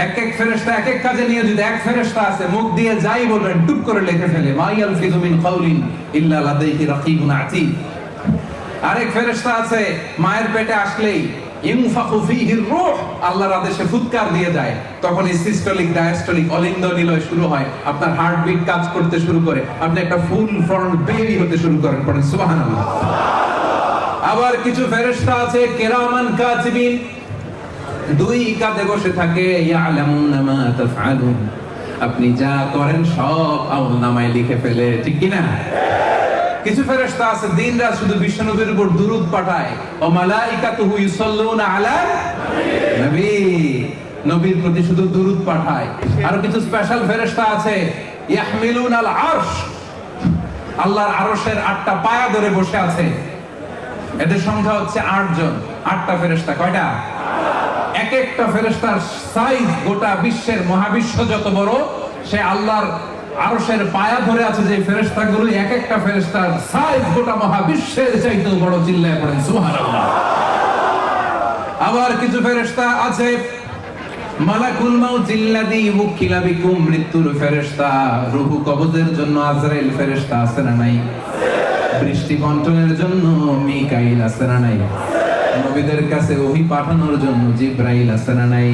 এক এক ফেরেশতা এক এক কাজে নিয়োজিত। এক ফেরেশতা আছে মুখ দিয়ে যাই বলবেন টুপ করে লিখে ফেলে, মা ইয়ালফিযু মিন কাউলিন ইল্লা লাদাইহি রাকীবুন আতীদ। আরেক ফেরেশতা আছে মায়ের পেটে আসলেই ইনফাখু ফীহির রূহ, আল্লাহর আদেশে ফুৎকার দিয়ে যায়, তখন সিস্টোলিক ডায়াস্টোলিক অলিন্দ নিলয় শুরু হয়, আপনার হার্টবিট কাজ করতে শুরু করে, আপনি একটা ফুল ফর্ম বেবি হতে শুরু করেন। পড়েন সুবহানাল্লাহ। আবার কিছু ফেরেশতা আছে কিরামান কাতিবিন, দুই কাঁধে বসে থাকে, ইয়ালামুনা মা তাফআলুন, আপনি যা করেন সব আমলনামায় লিখে ফেলে, ঠিক কি না? কিছু ফেরেশতা আছে দিনরাত শুধু বিশ্বনবীর উপর দুরূদ পাঠায়, ও মালাইকাতুহু ইউসাল্লুনা আলা নবী, নবীর প্রতি শুধু দুরূদ পাঠায়। আর কিছু স্পেশাল ফেরেশতা আছে ইয়াহমিলুনাল আরশ, আল্লাহর আরশের 8টা পায়া ধরে বসে আছে। এদের সংখ্যা হচ্ছে 8 জন। 8টা ফেরেশতা। কয়টা? এক একটা ফেরেশতার সাইজ গোটা বিশ্বের মহাবিশ্ব যত বড়, সে আল্লাহর আরশের পায়া ধরে আছে যে ফেরেশতাগুলো, এক একটা ফেরেশতার সাইজ গোটা মহাবিশ্বের চাইতেও বড়। চিল্লায় পড়েন সুবহানাল্লাহ। আবার কিছু ফেরেশতা আছে মালাকুল মাউতিল্লাযী ওয়াক্কিলা বিকুম, মৃত্যুর ফেরেশতা, রূহ কবজের জন্য আজরাইল ফেরেশতা আছে না নাই? বৃষ্টি বন্টনের জন্য মিকাইল আছে না নাই? নবীদের কাছে ওহী পাঠানোর জন্য জিবরাইল আছে না নাই?